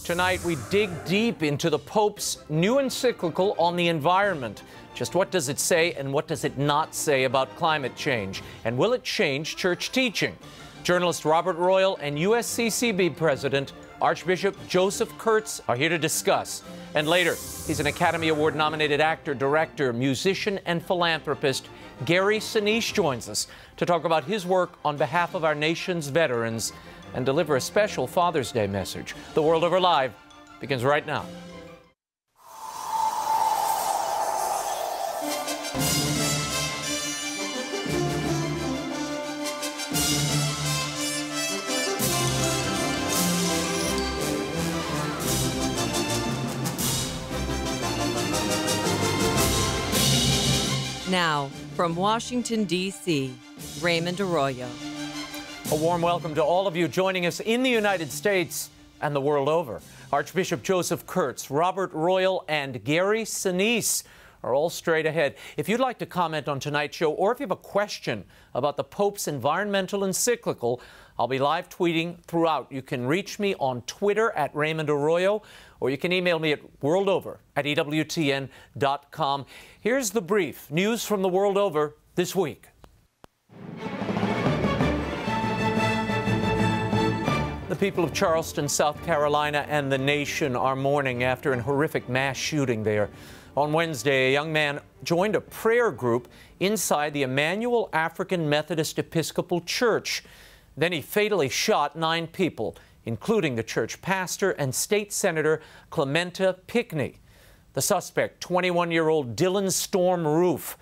Tonight, we dig deep into the Pope's new encyclical on the environment. Just what does it say and what does it not say about climate change? And will it change church teaching? Journalist Robert Royal and USCCB President Archbishop Joseph KURTZ are here to discuss. And later, he's an Academy Award-nominated actor, director, musician, and philanthropist. Gary Sinise joins us to talk about his work on behalf of our nation's veterans and deliver a special Father's Day message. The World Over Live begins right now. Now, from Washington, D.C., Raymond Arroyo. A warm welcome to all of you joining us in the United States and the world over. Archbishop Joseph KURTZ, Robert Royal, and Gary Sinise are all straight ahead. If you'd like to comment on tonight's show, or if you have a question about the Pope's environmental encyclical, I'll be live tweeting throughout. You can reach me on Twitter at Raymond Arroyo, or you can email me at worldover@EWTN.com. Here's the brief. News from the world over this week. The people of Charleston, South Carolina, and the nation are mourning after a horrific mass shooting there. On Wednesday, a young man joined a prayer group inside the Emmanuel African Methodist Episcopal Church. Then he fatally shot 9 people, including the church pastor and state senator Clementa Pinckney. The suspect, 21-year-old Dylan Storm Roof,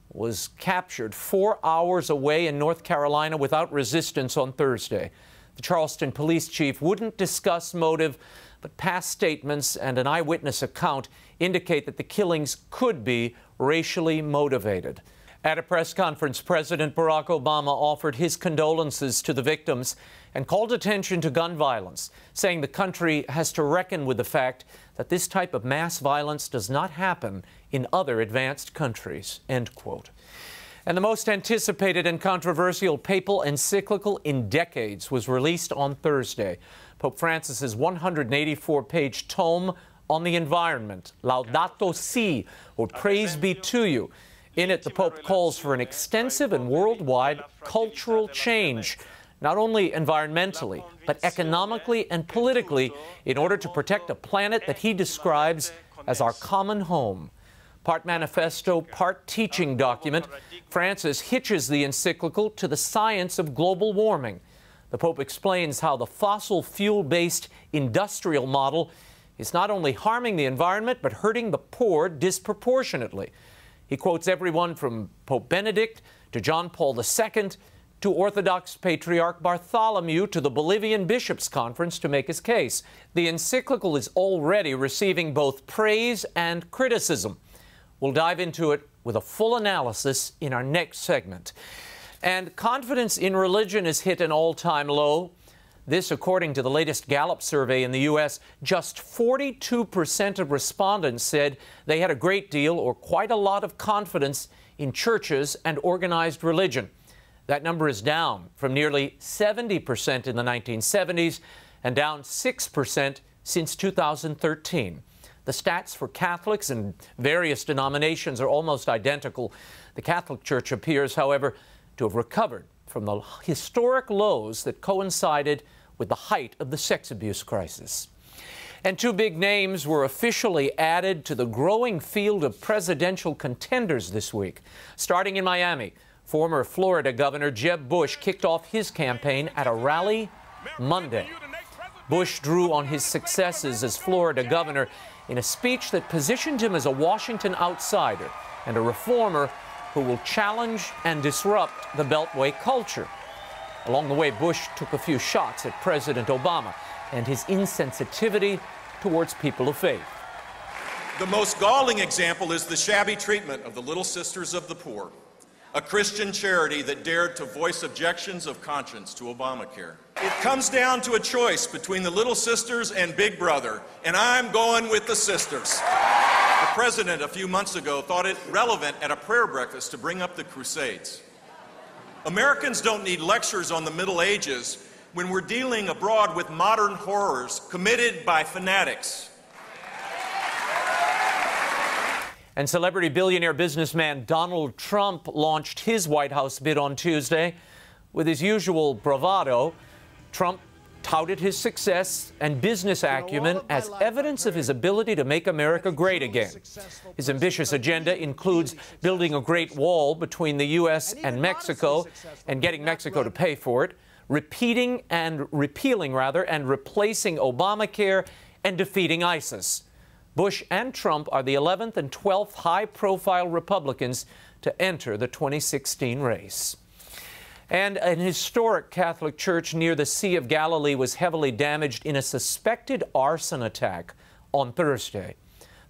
was captured 4 hours away in North Carolina without resistance on Thursday. The Charleston police chief wouldn't discuss motive, but past statements and an eyewitness account indicate that the killings could be racially motivated. At a press conference, President Barack Obama offered his condolences to the victims and called attention to gun violence, saying the country has to reckon with the fact that this type of mass violence does not happen in other advanced countries, end quote. And the most anticipated and controversial papal encyclical in decades was released on Thursday. Pope Francis's 184-page tome on the environment, Laudato Si, or Praise Be to You. In it, the Pope calls for an extensive and worldwide cultural change, not only environmentally, but economically and politically, in order to protect a planet that he describes as our common home. Part manifesto, part teaching document, Francis hitches the encyclical to the science of global warming. The Pope explains how the fossil fuel-based industrial model is not only harming the environment, but hurting the poor disproportionately. He quotes everyone from Pope Benedict to John Paul II to Orthodox Patriarch Bartholomew to the Bolivian Bishops' Conference to make his case. The encyclical is already receiving both praise and criticism. We'll dive into it with a full analysis in our next segment. And confidence in religion has hit an all-time low. This, according to the latest Gallup survey in the U.S., just 42% of respondents said they had a great deal or quite a lot of confidence in churches and organized religion. That number is down from nearly 70% in the 1970s and down 6% since 2013. The stats for Catholics and various denominations are almost identical. The Catholic Church appears, however, to have recovered from the historic lows that coincided with the height of the sex abuse crisis. And 2 big names were officially added to the growing field of presidential contenders this week. Starting in Miami, former Florida Governor Jeb Bush kicked off his campaign at a rally Monday. Bush drew on his successes as Florida governor in a speech that positioned him as a Washington outsider and a reformer who will challenge and disrupt the Beltway culture. Along the way, Bush took a few shots at President Obama and his insensitivity towards people of faith. The most galling example is the shabby treatment of the Little Sisters of the Poor, a Christian charity that dared to voice objections of conscience to Obamacare. It comes down to a choice between the Little Sisters and Big Brother, and I'm going with the sisters. The president a few months ago thought it relevant at a prayer breakfast to bring up the Crusades. Americans don't need lectures on the Middle Ages. when we're dealing abroad with modern horrors committed by fanatics. And celebrity billionaire businessman Donald Trump launched his White House bid on Tuesday. With his usual bravado, Trump touted his success and business acumen as evidence of his ability to make America great again. His ambitious agenda includes building a Great Wall between the U.S. and Mexico and getting Mexico to pay for it, repealing and replacing Obamacare and defeating ISIS. Bush and Trump are the 11th and 12th high-profile Republicans to enter the 2016 race. And an historic Catholic church near the Sea of Galilee was heavily damaged in a suspected arson attack on Thursday.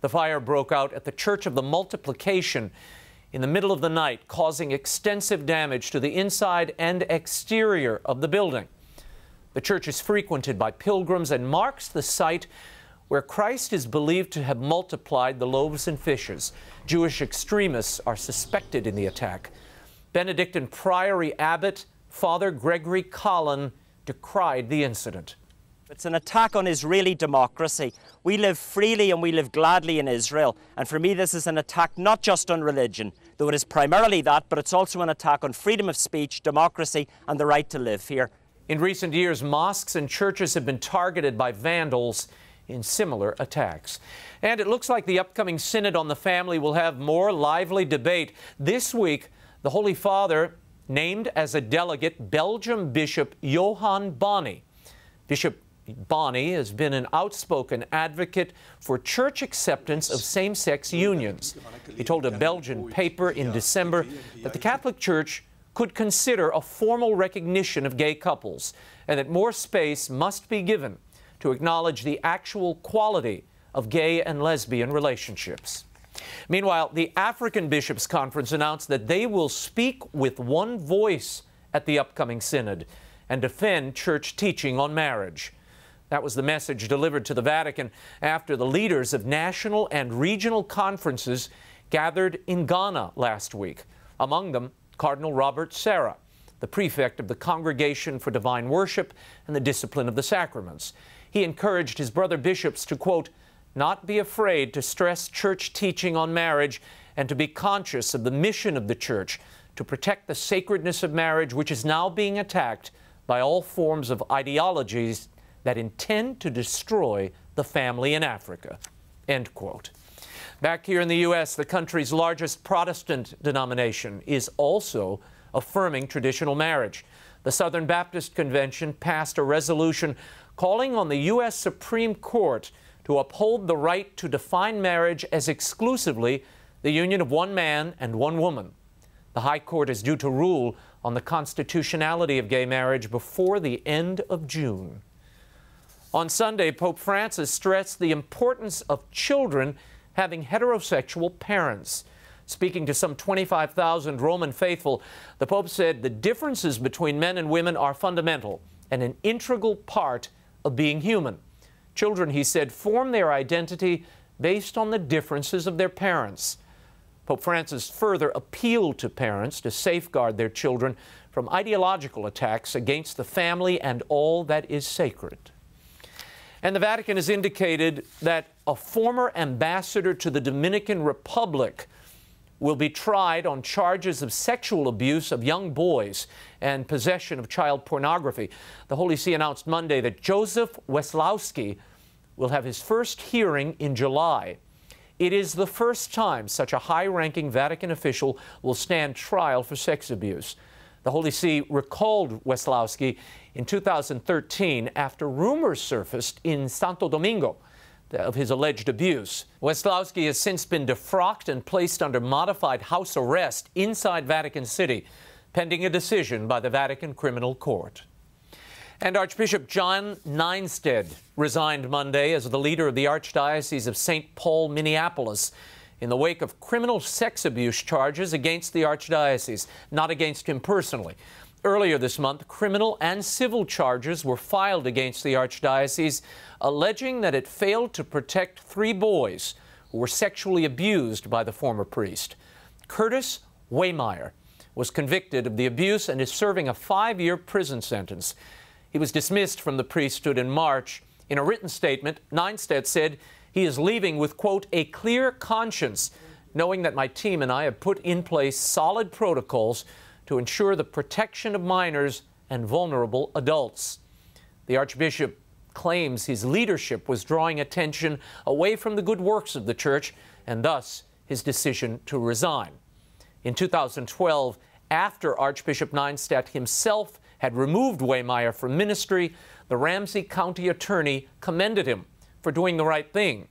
The fire broke out at the Church of the Multiplication in the middle of the night, causing extensive damage to the inside and exterior of the building. The church is frequented by pilgrims and marks the site where Christ is believed to have multiplied the loaves and fishes. Jewish extremists are suspected in the attack. Benedictine Priory Abbot Father Gregory Collin decried the incident. It's an attack on Israeli democracy. We live freely and we live gladly in Israel. And for me, this is an attack not just on religion, though it is primarily that, but it's also an attack on freedom of speech, democracy, and the right to live here. In recent years, mosques and churches have been targeted by vandals in similar attacks. And it looks like the upcoming Synod on the Family will have more lively debate. This week, the Holy Father named as a delegate Belgium Bishop Johan Boni. Bishop Boni has been an outspoken advocate for church acceptance of same-sex unions. He told a Belgian paper in December that the Catholic Church could consider a formal recognition of gay couples and that more space must be given to acknowledge the actual quality of gay and lesbian relationships. Meanwhile, the African Bishops' Conference announced that they will speak with one voice at the upcoming synod and defend church teaching on marriage. That was the message delivered to the Vatican after the leaders of national and regional conferences gathered in Ghana last week. Among them, Cardinal Robert Sarah, the prefect of the Congregation for Divine Worship and the Discipline of the Sacraments. He encouraged his brother bishops to, quote, not be afraid to stress church teaching on marriage and to be conscious of the mission of the church to protect the sacredness of marriage, which is now being attacked by all forms of ideologies that intend to destroy the family in Africa, end quote. Back here in the U.S., the country's largest Protestant denomination is also affirming traditional marriage. The Southern Baptist Convention passed a resolution calling on the U.S. Supreme Court to uphold the right to define marriage as exclusively the union of one man and one woman. The High Court is due to rule on the constitutionality of gay marriage before the end of June. On Sunday, Pope Francis stressed the importance of children having heterosexual parents. Speaking to some 25,000 Roman faithful, the Pope said the differences between men and women are fundamental and an integral part of being human. Children, he said, form their identity based on the differences of their parents. Pope Francis further appealed to parents to safeguard their children from ideological attacks against the family and all that is sacred. And the Vatican has indicated that a former ambassador to the Dominican Republic will be tried on charges of sexual abuse of young boys and possession of child pornography. The Holy See announced Monday that Joseph Weslowski will have his first hearing in July. It is the first time such a high-ranking Vatican official will stand trial for sex abuse. The Holy See recalled Weslowski in 2013 after rumors surfaced in Santo Domingo of his alleged abuse. Weslowski has since been defrocked and placed under modified house arrest inside Vatican City, pending a decision by the Vatican Criminal Court. And Archbishop John Nienstedt resigned Monday as the leader of the Archdiocese of St. Paul, Minneapolis, in the wake of criminal sex abuse charges against the Archdiocese, not against him personally. Earlier this month, criminal and civil charges were filed against the Archdiocese, alleging that it failed to protect 3 boys who were sexually abused by the former priest. Curtis Waymeyer was convicted of the abuse and is serving a 5-year prison sentence. He was dismissed from the priesthood in March. In a written statement, Ninestedt said he is leaving with, quote, a clear conscience, knowing that my team and I have put in place solid protocols to ensure the protection of minors and vulnerable adults. The Archbishop claims his leadership was drawing attention away from the good works of the Church, and thus his decision to resign. In 2012, after Archbishop Ninestedt himself had removed Wehmeyer from ministry, the Ramsey County attorney commended him for doing the right thing.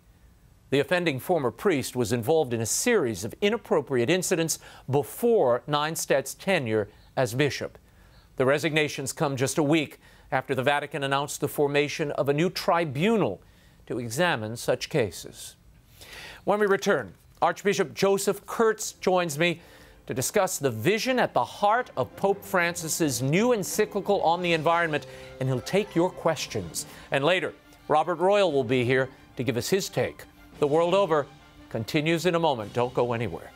The offending former priest was involved in a series of inappropriate incidents before Ninestedt's tenure as bishop. The resignations come just a week after the Vatican announced the formation of a new tribunal to examine such cases. When we return, Archbishop Joseph KURTZ joins me to discuss the vision at the heart of Pope Francis's new encyclical on the environment, and he'll take your questions. And later, Robert Royal will be here to give us his take. The World Over continues in a moment. Don't go anywhere.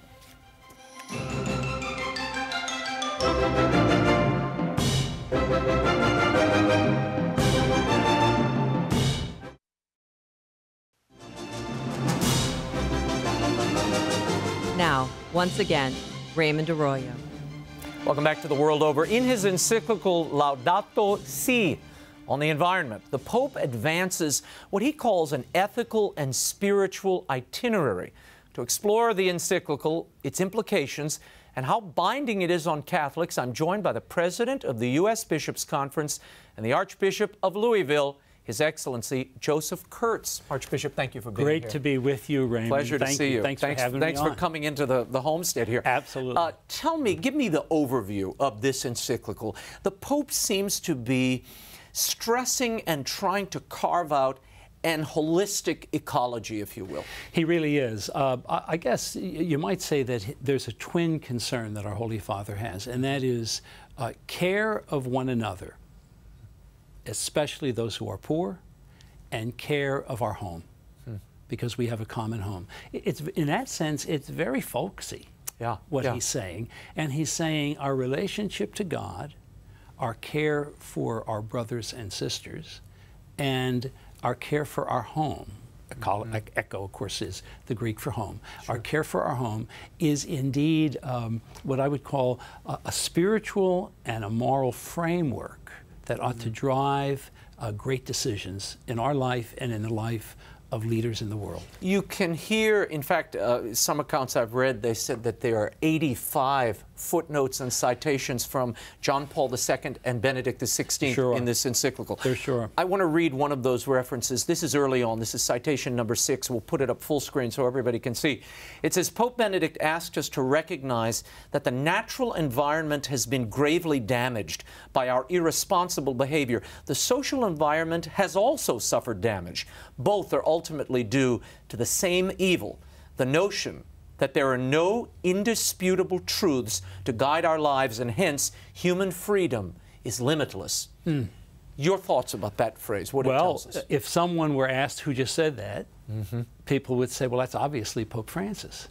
Now, once again, Raymond Arroyo. Welcome back to The World Over. In his encyclical Laudato Si on the environment, the Pope advances what he calls an ethical and spiritual itinerary to explore the encyclical, its implications, and how binding it is on Catholics. I'm joined by the President of the U.S. Bishops' Conference and the Archbishop of Louisville, His Excellency Joseph KURTZ. Archbishop, thank you for being here. Great to be with you, Raymond. Pleasure to see you. Thanks for having me on. Thanks for coming into the homestead here. Absolutely. Tell me, give me the overview of this encyclical. The Pope seems to be stressing and trying to carve out an holistic ecology, if you will. He really is. I guess you might say that there's a twin concern that our Holy Father has, and that is care of one another, especially those who are poor, and care of our home, because we have a common home. It's, in that sense, it's very folksy, what he's saying. And he's saying our relationship to God, our care for our brothers and sisters, and our care for our home. Echo, of course, is the Greek for home. Sure. Our care for our home is indeed what I would call a spiritual and a moral framework that ought to drive great decisions in our life and in the life of leaders in the world. You can hear, in fact, some accounts I've read, they said that there are 85 footnotes and citations from John Paul II and Benedict XVI in this encyclical. There sure are. I want to read one of those references. This is early on. This is citation number 6. We'll put it up full screen so everybody can see. It says, Pope Benedict asked us to recognize that the natural environment has been gravely damaged by our irresponsible behavior. The social environment has also suffered damage. Both are ultimately due to the same evil, the notion that there are no indisputable truths to guide our lives, and hence human freedom is limitless. Your thoughts about that phrase, what it tells us? Well, if someone were asked who just said that, people would say, well, that's obviously Pope Francis.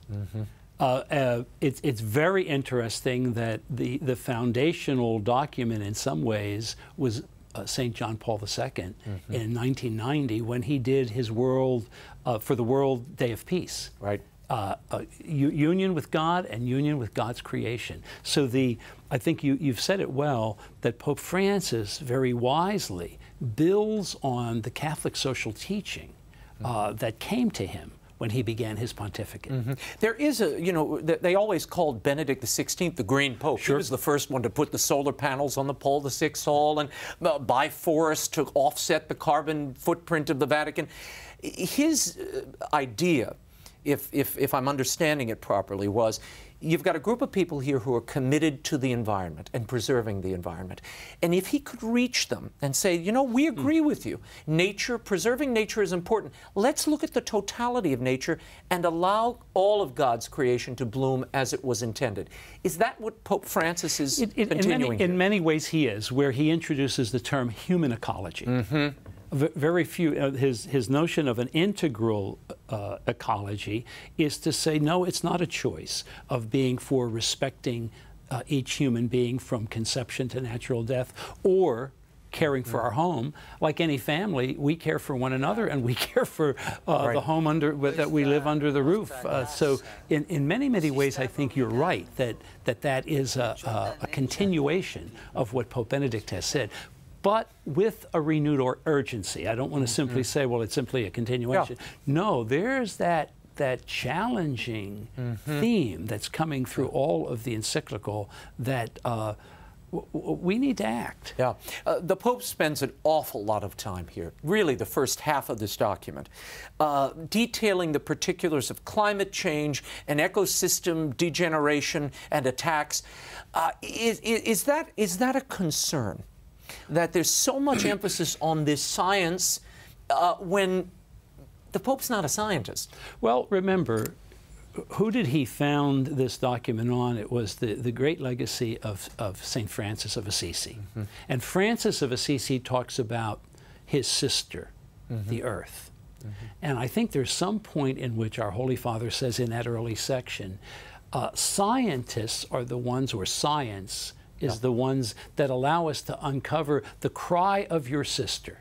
It's very interesting that the foundational document in some ways was St. John Paul II in 1990 when he did his World, for the World Day of Peace. Right. Union with God and union with God's creation. So I think you've said it well, that Pope Francis very wisely builds on the Catholic social teaching that came to him when he began his pontificate. There is a, they always called Benedict XVI the Green Pope. He was the first one to put the solar panels on the Paul VI Hall and buy forests to offset the carbon footprint of the Vatican. His idea, if I'm understanding it properly, was you've got a group of people here who are committed to the environment and preserving the environment. And if he could reach them and say, we agree with you. Preserving nature is important. Let's look at the totality of nature and allow all of God's creation to bloom as it was intended. Is that what Pope Francis is continuing here? In many ways he is, where he introduces the term human ecology. Very few, his notion of an integral ecology is to say, no, it's not a choice of being for respecting each human being from conception to natural death, or caring for our home. Like any family, we care for one another, and we care for the home that we live under the roof. So in many, many ways, I think you're right that is a continuation of what Pope Benedict has said, but with a renewed urgency. I don't want to simply say, well, it's simply a continuation. Yeah. No, there's that challenging theme that's coming through all of the encyclical that we need to act. Yeah. The Pope spends an awful lot of time here, really the first half of this document, detailing the particulars of climate change and ecosystem degeneration and attacks. Is that a concern, that there's so much emphasis on this science when the Pope's not a scientist? Well, remember, who did he found this document on? It was the great legacy of St. Francis of Assisi. And Francis of Assisi talks about his sister, the earth. And I think there's some point in which our Holy Father says in that early section, scientists are the ones, or science is the ones that allow us to uncover the cry of your sister.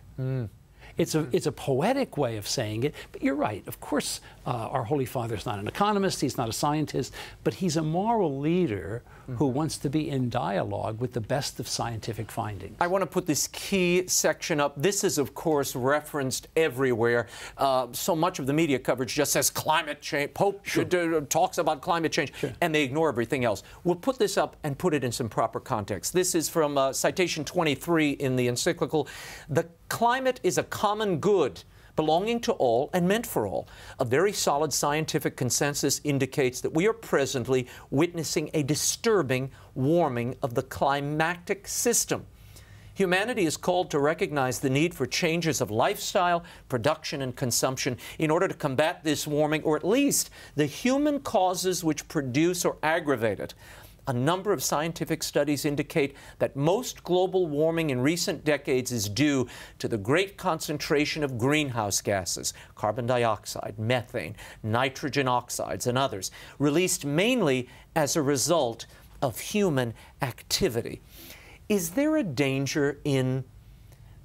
It's a poetic way of saying it, but you're right. Of course, our Holy Father's not an economist, he's not a scientist, but he's a moral leader who wants to be in dialogue with the best of scientific findings. I want to put this key section up. This is, of course, referenced everywhere. So much of the media coverage just says climate change. Pope talks about climate change, and they ignore everything else. We'll put this up and put it in some proper context. This is from citation 23 in the encyclical. The climate is a common good belonging to all and meant for all. A very solid scientific consensus indicates that we are presently witnessing a disturbing warming of the climatic system. Humanity is called to recognize the need for changes of lifestyle, production, and consumption in order to combat this warming, or at least the human causes which produce or aggravate it. A number of scientific studies indicate that most global warming in recent decades is due to the great concentration of greenhouse gases, carbon dioxide, methane, nitrogen oxides, and others, released mainly as a result of human activity. Is there a danger in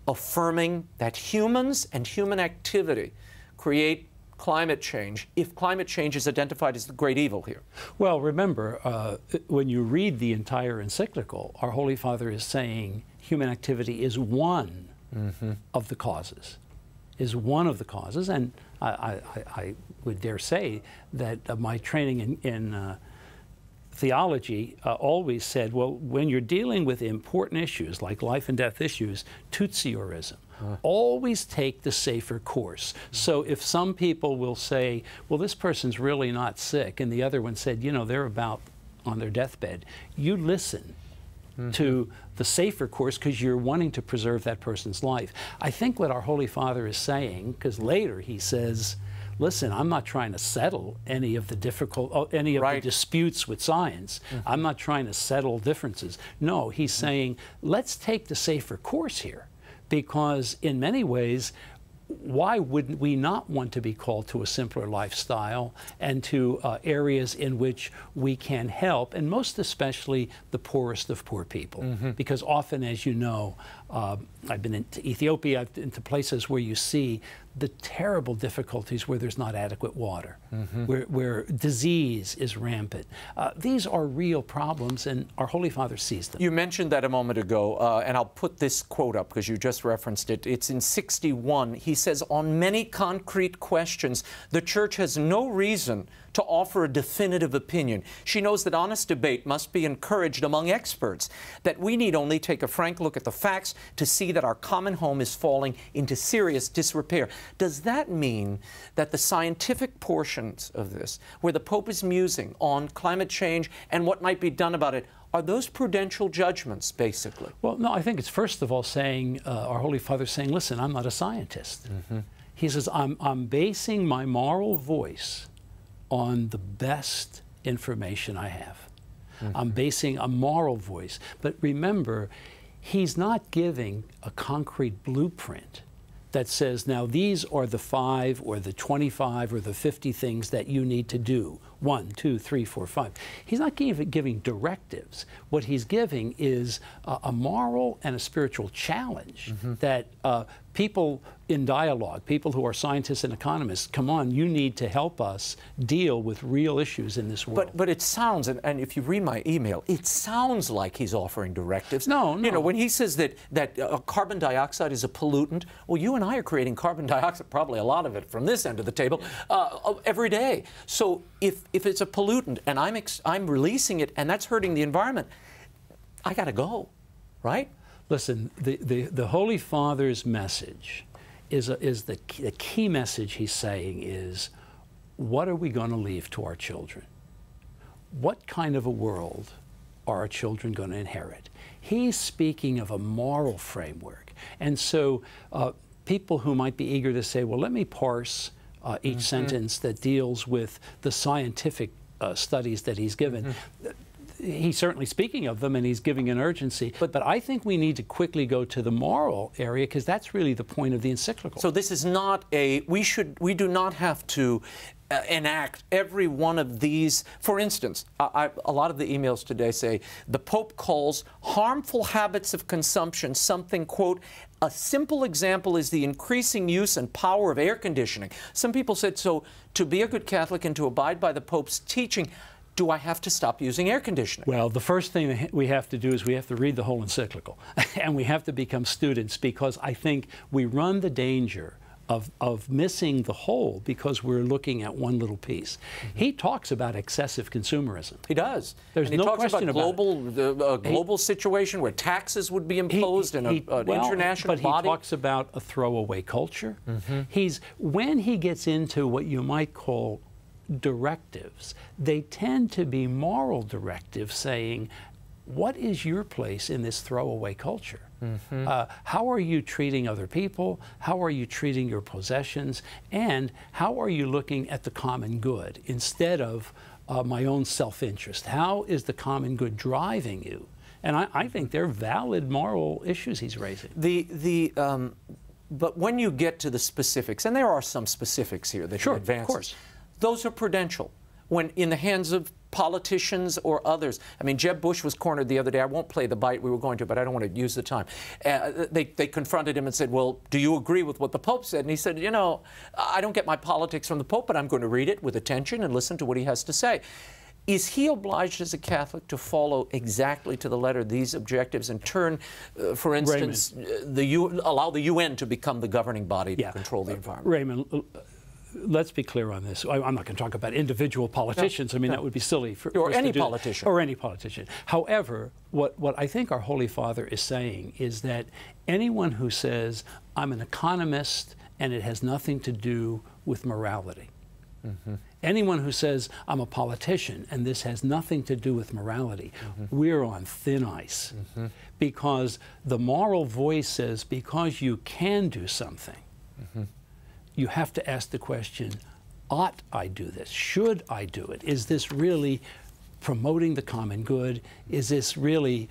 affirming that humans and human activity create climate change, if climate change is identified as the great evil here? Well, remember, when you read the entire encyclical, our Holy Father is saying human activity is one of the causes, and I would dare say that my training in theology always said, well, when you're dealing with important issues like life and death issues, Tutsiorism, always take the safer course. So if some people will say, well, this person's really not sick, and the other one said, you know, they're about on their deathbed, you listen to the safer course because you're wanting to preserve that person's life. I think what our Holy Father is saying, because later he says, listen, I'm not trying to settle any of the the disputes with science. I'm not trying to settle differences. No, he's saying, let's take the safer course here, because in many ways, why would we not want to be called to a simpler lifestyle and to areas in which we can help, and most especially the poorest of poor people? Because often, as you know, I've been into Ethiopia, I've been into places where you see the terrible difficulties where there's not adequate water, where disease is rampant. These are real problems, and our Holy Father sees them. You mentioned that a moment ago, and I'll put this quote up because you just referenced it. It's in 61. He says, on many concrete questions, the Church has no reason to offer a definitive opinion. She knows that honest debate must be encouraged among experts, that we need only take a frank look at the facts to see that our common home is falling into serious disrepair. Does that mean that the scientific portions of this, where the Pope is musing on climate change and what might be done about it, are those prudential judgments, basically? Well, no, I think it's first of all saying, our Holy Father saying, listen, I'm not a scientist. He says, I'm basing my moral voice on the best information I have. I'm basing a moral voice. But remember, he's not giving a concrete blueprint that says, now these are the 5 or the 25 or the 50 things that you need to do. 1, 2, 3, 4, 5. He's not giving directives. What he's giving is a moral and a spiritual challenge that people in dialogue, people who are scientists and economists, come on, you need to help us deal with real issues in this world. But it sounds, and if you read my email, it sounds like he's offering directives. No. You know, when he says that carbon dioxide is a pollutant, well, you and I are creating carbon dioxide, probably a lot of it from this end of the table, every day. So if it's a pollutant and I'm releasing it and that's hurting the environment, I got to go, right? Listen, the Holy Father's message is the key message he's saying is, what are we going to leave to our children? What kind of a world are our children going to inherit? He's speaking of a moral framework. And so people who might be eager to say, well, let me parse each sentence that deals with the scientific studies that he's given. He's certainly speaking of them, and he's giving an urgency. But I think we need to quickly go to the moral area, because that's really the point of the encyclical. So this is not a, we do not have to enact every one of these. For instance, a lot of the emails today say the Pope calls harmful habits of consumption something, quote, a simple example is the increasing use and power of air conditioning. Some people said, so to be a good Catholic and to abide by the Pope's teaching, do I have to stop using air conditioning? Well, the first thing that we have to do is we have to read the whole encyclical. And we have to become students, because I think we run the danger of missing the whole because we're looking at one little piece. He talks about excessive consumerism. He does. There's no question about it. The global situation where taxes would be imposed in an international body. But he talks about a throwaway culture. When he gets into what you might call directives, they tend to be moral directives, saying, what is your place in this throwaway culture? How are you treating other people? How are you treating your possessions? And how are you looking at the common good instead of my own self-interest? How is the common good driving you? And I think they're valid moral issues he's raising. But when you get to the specifics, and there are some specifics here that he advances, of course. Those are prudential. When in the hands of politicians or others. I mean, Jeb Bush was cornered the other day. I won't play the bite we were going to, but I don't want to use the time. They confronted him and said, well, do you agree with what the Pope said? And he said, you know, I don't get my politics from the Pope, but I'm going to read it with attention and listen to what he has to say. Is he obliged as a Catholic to follow exactly to the letter these objectives and turn, for instance, allow the UN to become the governing body to control the environment? Raymond, let's be clear on this. I'm not going to talk about individual politicians. I mean, that would be silly for or us any to do politician. Or any politician. However, what I think our Holy Father is saying is that anyone who says, I'm an economist and it has nothing to do with morality, anyone who says, I'm a politician and this has nothing to do with morality, we're on thin ice. Because the moral voice says, because you can do something, you have to ask the question, ought I do this? Should I do it? Is this really promoting the common good? Is this really,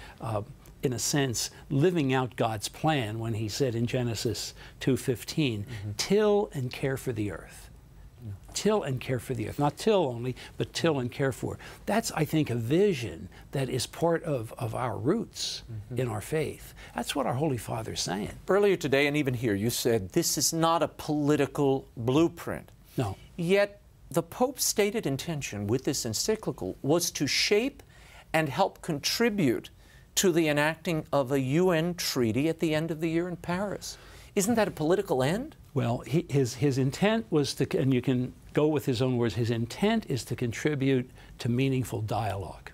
in a sense, living out God's plan when he said in Genesis 2:15, till and care for the earth? Till and care for the earth. Not till only, but till and care for. That's, I think, a vision that is part of our roots in our faith. That's what our Holy Father's saying. Earlier today, and even here, you said this is not a political blueprint. No. Yet the Pope's stated intention with this encyclical was to shape and help contribute to the enacting of a UN treaty at the end of the year in Paris. Isn't that a political end? Well, his intent was to, and you can go with his own words, his intent is to contribute to meaningful dialogue.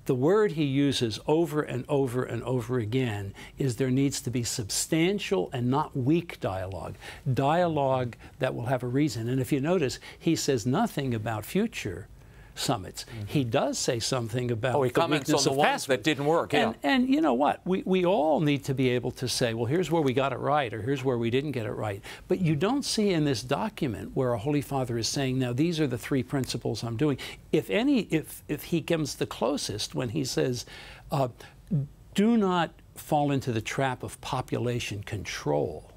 The word he uses over and over and over again is there needs to be substantial and not weak dialogue, dialogue that will have a reason. And if you notice, he says nothing about future summits. He does say something about he comments on the ones that didn't work. And you know what? We all need to be able to say, well, here's where we got it right, or here's where we didn't get it right. But you don't see in this document where our Holy Father is saying, now these are the three principles I'm doing. If he comes the closest when he says, do not fall into the trap of population control.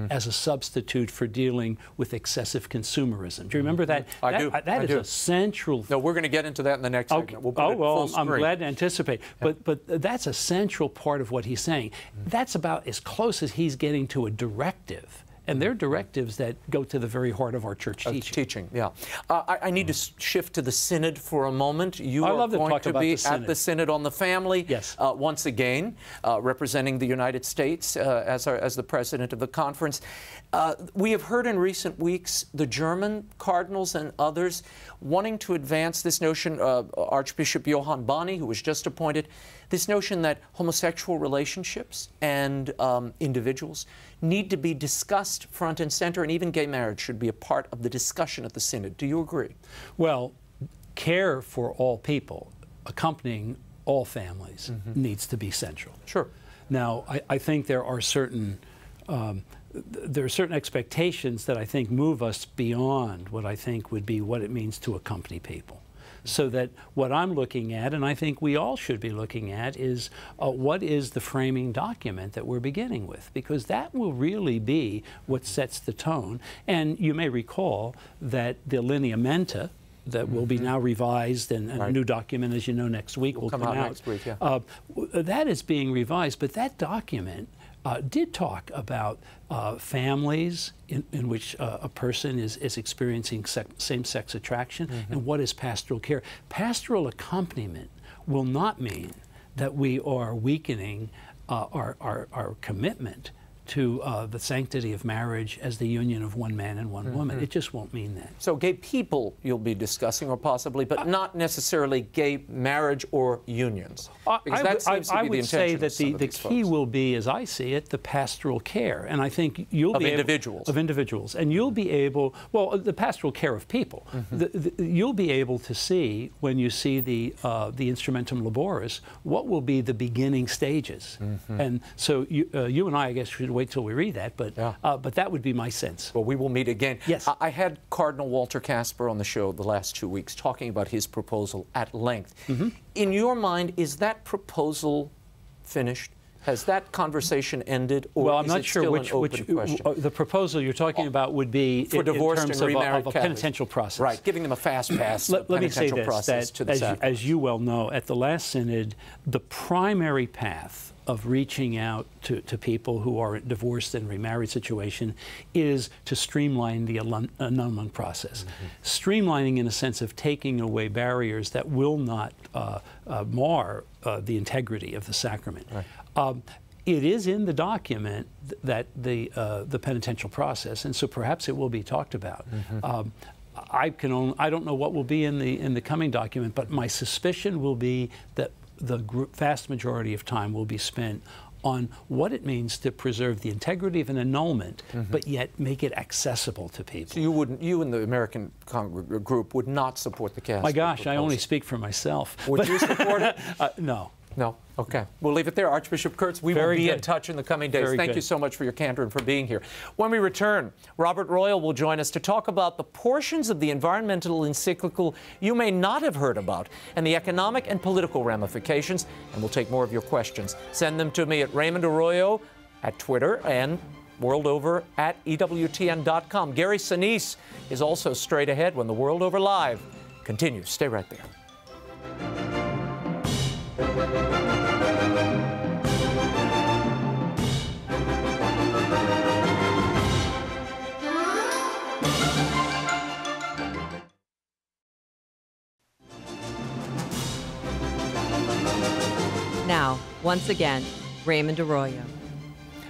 as a substitute for dealing with excessive consumerism. Do you remember that? I do. That is a central. No, we're going to get into that in the next segment. We'll put it well, full I'm screen. glad to anticipate. But that's a central part of what he's saying. That's about as close as he's getting to a directive. And they're directives that go to the very heart of our church teaching. Yeah. I need to shift to the Synod for a moment. You are going to be at the Synod on the Family. Yes. Once again, representing the United States as the president of the conference. We have heard in recent weeks the German cardinals and others wanting to advance this notion, Archbishop Johann Boni, who was just appointed, this notion that homosexual relationships and individuals need to be discussed front and center, and even gay marriage should be a part of the discussion at the Synod. Do you agree? Well, care for all people, accompanying all families, needs to be central. Sure. Now, I think there are certain expectations that I think move us beyond what I think would be what it means to accompany people. So that what I'm looking at, and I think we all should be looking at, is what is the framing document that we're beginning with? Because that will really be what sets the tone. And you may recall that the lineamenta that will be now revised, and a new document, as you know, next week will come out. Next week, yeah. That is being revised, but that document did talk about families in which a person is experiencing same-sex attraction, and what is pastoral care. Pastoral accompaniment will not mean that we are weakening our commitment to the sanctity of marriage as the union of one man and one woman. It just won't mean that. So gay people you'll be discussing, or possibly, but not necessarily gay marriage or unions. Because that seems to be the intention I would say that of the key will be, as I see it, the pastoral care. And I think you'll be able... Of individuals. And you'll be able, well, the pastoral care of people. You'll be able to see, when you see the Instrumentum Laboris, what will be the beginning stages. And so you and I guess, should wait till we read that, but that would be my sense. Well, we will meet again. Yes. I had Cardinal Walter Casper on the show the last 2 weeks talking about his proposal at length. In your mind, is that proposal finished? Has that conversation ended, or well, I'm is not it sure still which an open question? The proposal you're talking about would be for divorced in terms and remarried of a penitential process. Right, giving them a fast pass. Let me say this, that as you well know, at the last synod, the primary path of reaching out to people who are in divorced and remarried situation is to streamline the annulment process. Streamlining in a sense of taking away barriers that will not mar the integrity of the sacrament. It is in the document that the penitential process, and so perhaps it will be talked about. I don't know what will be in the coming document, but my suspicion will be that the vast majority of time will be spent on what it means to preserve the integrity of an annulment, but yet make it accessible to people. So you and the American group would not support the Casper My gosh, proposal. I only speak for myself. Would you support it? No. No? Okay. We'll leave it there. Archbishop KURTZ, we will be in touch in the coming days. Thank you so much for your candor and for being here. When we return, Robert Royal will join us to talk about the portions of the environmental encyclical you may not have heard about and the economic and political ramifications, and we'll take more of your questions. Send them to me at Raymond Arroyo at Twitter and world over at EWTN.com. Gary Sinise is also straight ahead when the World Over Live continues. Stay right there. Now, once again, Raymond Arroyo.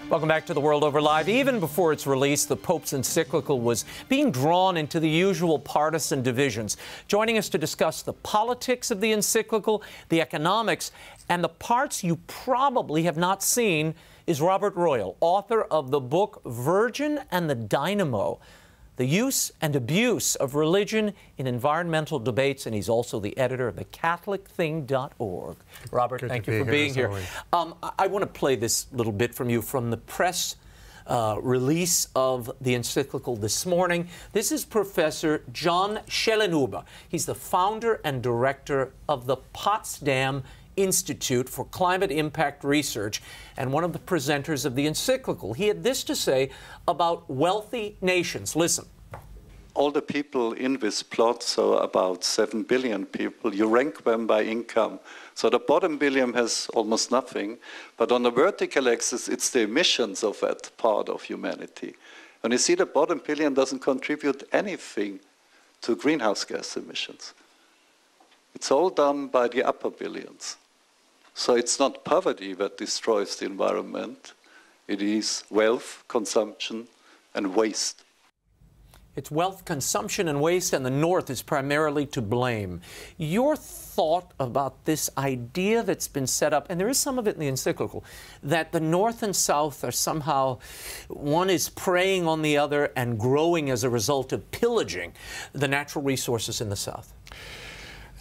Welcome back to the World Over Live. Even before its release, the Pope's encyclical was being drawn into the usual partisan divisions. Joining us to discuss the politics of the encyclical, the economics, and the parts you probably have not seen is Robert Royal, author of the book Virgin and the Dynamo, The Use and Abuse of Religion in Environmental Debates, and he's also the editor of thecatholicthing.org. Robert, thank you for being here. I want to play this little bit from you from the press release of the encyclical this morning. This is Professor John Schellenhuber. He's the founder and director of the Potsdam Institute for Climate Impact Research and one of the presenters of the Encyclical. He had this to say about wealthy nations. Listen. All the people in this plot, so about 7 billion people, you rank them by income. So the bottom billion has almost nothing, but on the vertical axis, it's the emissions of that part of humanity. And you see the bottom billion doesn't contribute anything to greenhouse gas emissions. It's all done by the upper billions. So it's not poverty that destroys the environment. It is wealth, consumption, and waste. It's wealth, consumption, and waste, and the North is primarily to blame. Your thought about this idea that's been set up, and there is some of it in the Encyclical, that the North and South are somehow, one is preying on the other and growing as a result of pillaging the natural resources in the South.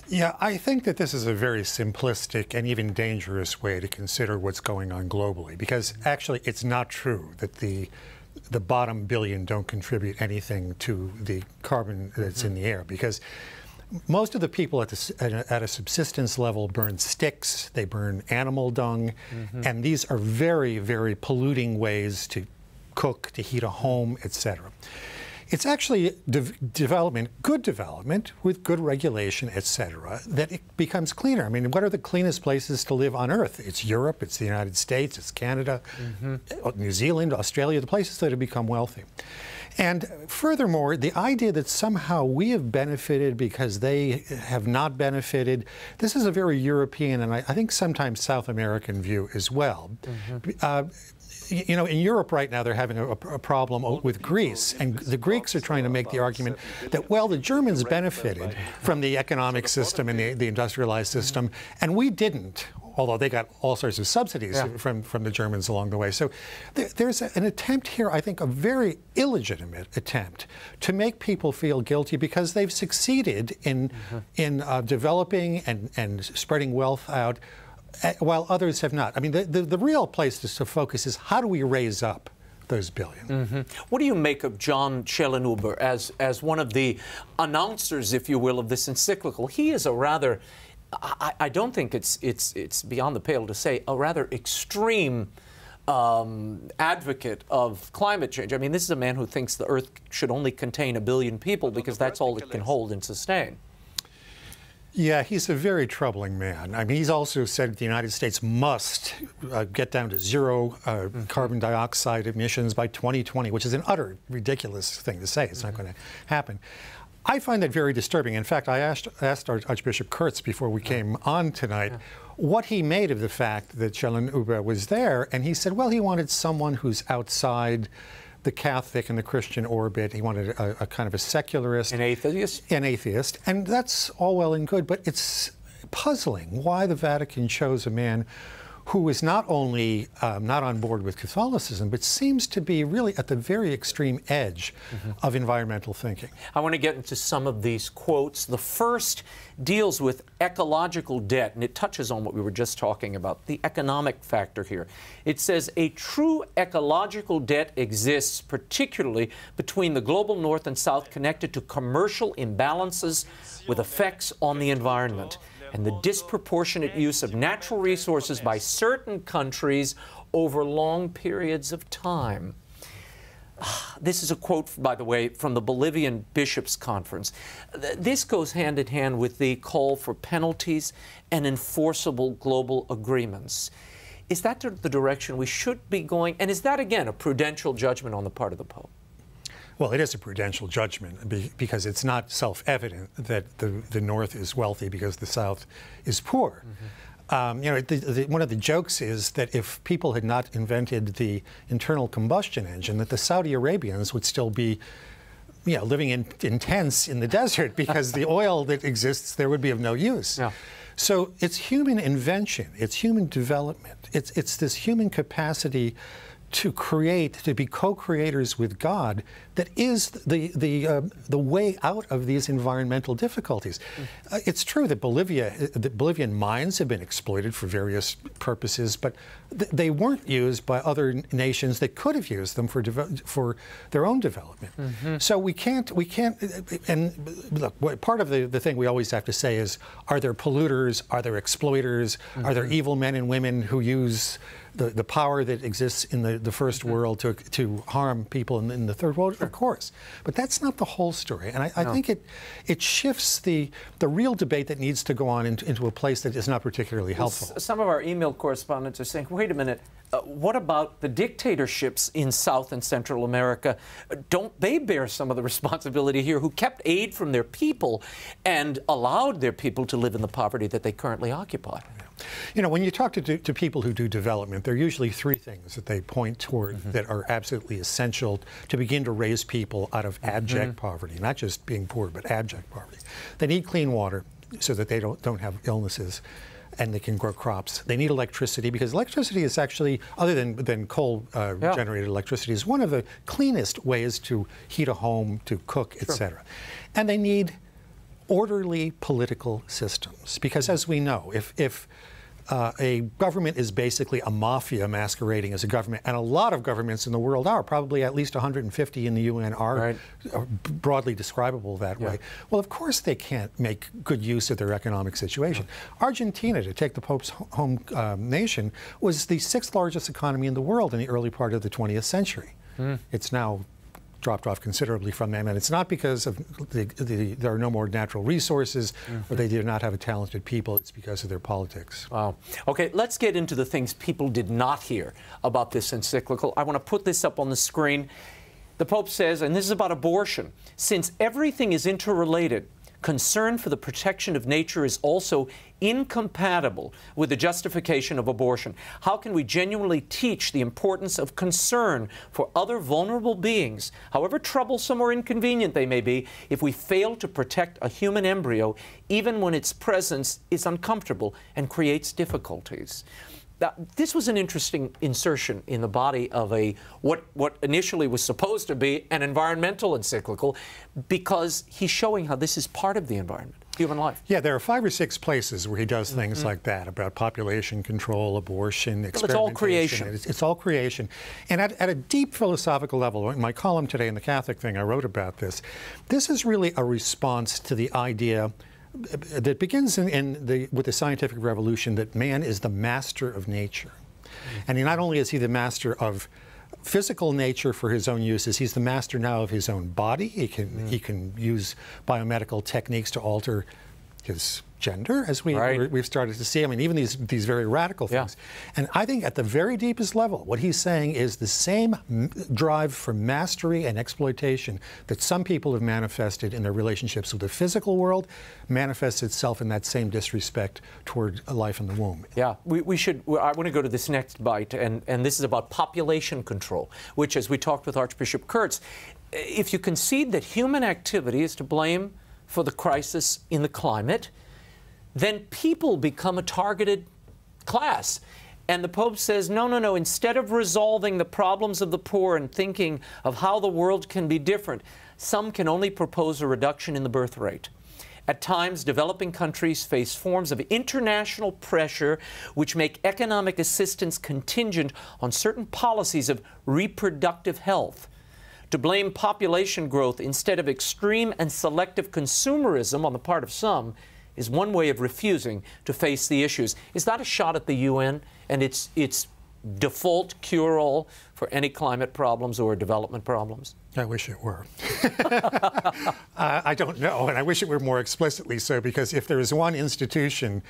Yeah, I think that this is a very simplistic and even dangerous way to consider what's going on globally, because actually it's not true that the bottom billion don't contribute anything to the carbon that's in the air, because most of the people at a subsistence level burn sticks, they burn animal dung, and these are very, very polluting ways to cook, to heat a home, etc. It's actually development, good development, with good regulation, etc., that it becomes cleaner. I mean, what are the cleanest places to live on Earth? It's Europe, it's the United States, it's Canada, New Zealand, Australia, the places that have become wealthy. And furthermore, the idea that somehow we have benefited because they have not benefited, this is a very European and I think sometimes South American view as well. You know, in Europe right now, they're having a problem with Greece, and the Greeks are trying to make the argument that, well, the Germans benefited from the economic system and the industrialized system, and we didn't, although they got all sorts of subsidies from the Germans along the way. So there's an attempt here, I think, a very illegitimate attempt to make people feel guilty because they've succeeded in developing and spreading wealth out, while others have not. I mean, the real place to focus is how do we raise up those billion? What do you make of John Schellenhuber as one of the announcers, if you will, of this encyclical? He is a rather, I don't think it's beyond the pale to say, a rather extreme advocate of climate change. I mean, this is a man who thinks the Earth should only contain 1 billion people because that's all it can hold and sustain. Yeah, he's a very troubling man. I mean, he's also said the United States must get down to zero carbon dioxide emissions by 2020, which is an utter ridiculous thing to say. It's not going to happen. I find that very disturbing. In fact, I asked Archbishop KURTZ before we came on tonight what he made of the fact that Schellenhuber was there, and he said, well, he wanted someone who's outside the Catholic and the Christian orbit. He wanted a kind of a secularist. An atheist? An atheist. And that's all well and good, but it's puzzling why the Vatican chose a man who is not only not on board with Catholicism, but seems to be really at the very extreme edge of environmental thinking. I want to get into some of these quotes. The first deals with ecological debt, and it touches on what we were just talking about, the economic factor here. It says, a true ecological debt exists, particularly between the global North and South, connected to commercial imbalances with effects on the environment and the disproportionate use of natural resources by certain countries over long periods of time. This is a quote, by the way, from the Bolivian Bishops' Conference. This goes hand in hand with the call for penalties and enforceable global agreements. Is that the direction we should be going? And is that, again, a prudential judgment on the part of the Pope? Well, it is a prudential judgment because it's not self-evident that the North is wealthy because the South is poor. You know, one of the jokes is that if people had not invented the internal combustion engine, that the Saudi Arabians would still be, you know, living in tents in the desert because the oil that exists there would be of no use. Yeah. So it's human invention, it's human development, it's this human capacity to be co-creators with God that is the way out of these environmental difficulties. It's true that the Bolivian mines have been exploited for various purposes, but they weren't used by other nations that could have used them for their own development. So we can't, and look, part of the thing we always have to say is, are there polluters, are there exploiters, are there evil men and women who use the power that exists in the first world to harm people in the third world? Of course. But that's not the whole story. And I think it shifts the real debate that needs to go on into a place that is not particularly helpful. Some of our email correspondents are saying, wait a minute, what about the dictatorships in South and Central America? Don't they bear some of the responsibility here, who kept aid from their people and allowed their people to live in the poverty that they currently occupy? You know, when you talk to people who do development, there are usually three things that they point toward that are absolutely essential to begin to raise people out of abject poverty, not just being poor, but abject poverty. They need clean water so that they don't have illnesses and they can grow crops. They need electricity, because electricity is actually, other than coal-generated electricity, is one of the cleanest ways to heat a home, to cook, etc. And they need orderly political systems, because as we know, if a government is basically a mafia masquerading as a government, and a lot of governments in the world are, probably at least 150 in the UN are broadly describable that way. Well, of course they can't make good use of their economic situation. Argentina, to take the Pope's home nation, was the 6th largest economy in the world in the early part of the 20th century. It's now dropped off considerably from them, and it's not because of there are no more natural resources or they do not have a talented people. It's because of their politics. Wow. Okay, let's get into the things people did not hear about this encyclical. I want to put this up on the screen. The Pope says, and this is about abortion, since everything is interrelated, concern for the protection of nature is also incompatible with the justification of abortion. How can we genuinely teach the importance of concern for other vulnerable beings, however troublesome or inconvenient they may be, if we fail to protect a human embryo, even when its presence is uncomfortable and creates difficulties? Now, this was an interesting insertion in the body of what initially was supposed to be an environmental encyclical, because he's showing how this is part of the environment, human life. Yeah, there are 5 or 6 places where he does things like that, about population control, abortion, experimentation. It's all creation. It's all creation. And at a deep philosophical level, in my column today in the Catholic Thing, I wrote about this. This is really a response to the idea that begins with the scientific revolution, that man is the master of nature. And not only is he the master of physical nature for his own uses, he's the master now of his own body. He can use biomedical techniques to alter his gender, as we've started to see. I mean, even these very radical things. And I think at the very deepest level, what he's saying is the same drive for mastery and exploitation that some people have manifested in their relationships with the physical world manifests itself in that same disrespect toward a life in the womb. Yeah, we should, I want to go to this next bite, and this is about population control, which, as we talked with Archbishop KURTZ, if you concede that human activity is to blame for the crisis in the climate, then people become a targeted class. And the Pope says, no, no, no, instead of resolving the problems of the poor and thinking of how the world can be different, some can only propose a reduction in the birth rate. At times, developing countries face forms of international pressure which make economic assistance contingent on certain policies of reproductive health. To blame population growth instead of extreme and selective consumerism on the part of some is one way of refusing to face the issues. Is that a shot at the UN and its default cure-all for any climate problems or development problems? I wish it were. I don't know, and I wish it were more explicitly so, because if there is one institution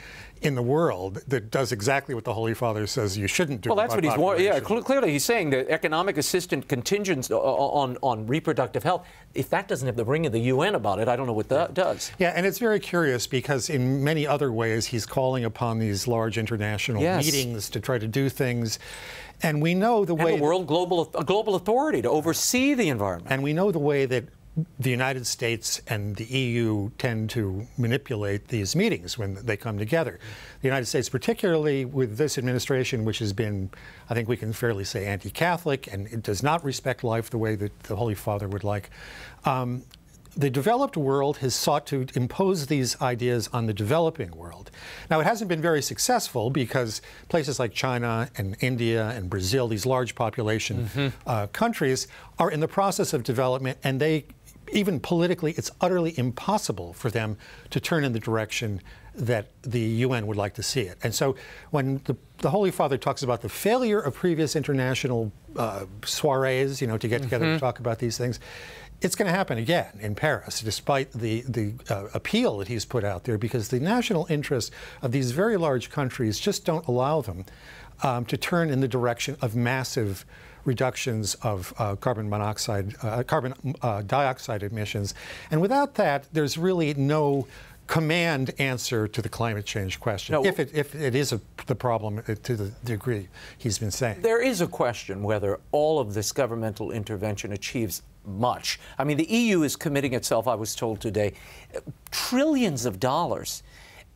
in the world that does exactly what the Holy Father says you shouldn't do. Well, that's what he's warning. Yeah, clearly he's saying that economic assistance contingent on reproductive health, if that doesn't have the ring of the UN about it, I don't know what that does. Yeah, and it's very curious, because in many other ways he's calling upon these large international meetings to try to do things. And we know the way... And a global authority to oversee the environment. And we know the way that the United States and the EU tend to manipulate these meetings when they come together. The United States, particularly with this administration, which has been, I think we can fairly say, anti-Catholic, and it does not respect life the way that the Holy Father would like. The developed world has sought to impose these ideas on the developing world. Now, it hasn't been very successful because places like China and India and Brazil, these large population countries, are in the process of development, and they, even politically, it's utterly impossible for them to turn in the direction that the UN would like to see it. And so when the Holy Father talks about the failure of previous international soirees, you know, to get together to talk about these things, it's going to happen again in Paris, despite the appeal that he's put out there, because the national interests of these very large countries just don't allow them to turn in the direction of massive reductions of carbon dioxide emissions. And without that, there's really no command answer to the climate change question, no, if it is the problem to the degree he's been saying. There is a question whether all of this governmental intervention achieves much. I mean, the EU is committing itself, I was told today, trillions of dollars.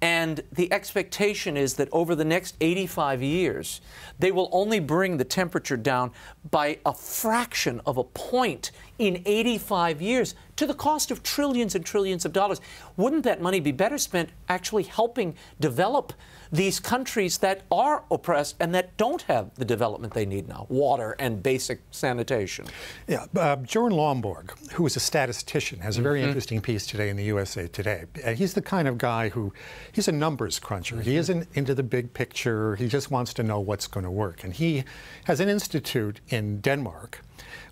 And the expectation is that over the next 85 years, they will only bring the temperature down by a fraction of a point in 85 years to the cost of trillions and trillions of dollars. Wouldn't that money be better spent actually helping develop these countries that are oppressed and that don't have the development they need now, water and basic sanitation? Yeah, Jorn Lomborg, who is a statistician, has a very interesting piece today in the USA Today. He's the kind of guy who, he's a numbers cruncher. He isn't into the big picture. He just wants to know what's going to work. And he has an institute in Denmark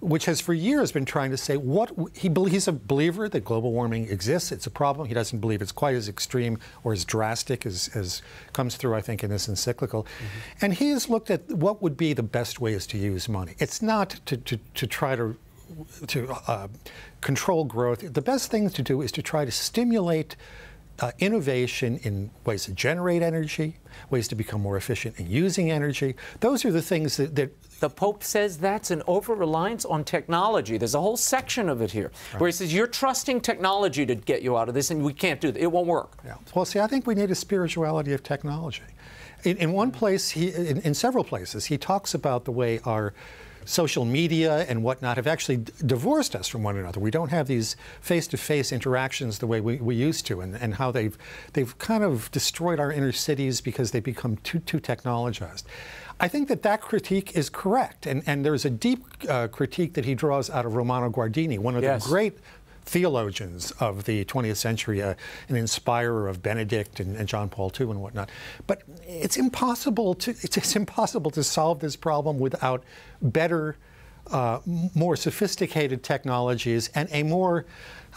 which has for years been trying to say what he's a believer that global warming exists. It's a problem. He doesn't believe it's quite as extreme or as drastic as comes through, I think, in this encyclical. And he has looked at what would be the best ways to use money. It's not to try to control growth. The best thing to do is to try to stimulate innovation in ways to generate energy, ways to become more efficient in using energy. Those are the things that the Pope says that's an over-reliance on technology. There's a whole section of it here where he says you're trusting technology to get you out of this, and we can't do that. It won't work. Yeah. Well, see, I think we need a spirituality of technology. In one place, in several places, he talks about the way our social media and whatnot have actually divorced us from one another. We don't have these face-to-face interactions the way we used to, and how they've kind of destroyed our inner cities because they become too technologized. I think that critique is correct, and there's a deep critique that he draws out of Romano Guardini, one of the great theologians of the 20th century, an inspirer of Benedict and John Paul II and whatnot. But it's impossible to solve this problem without better, more sophisticated technologies and a more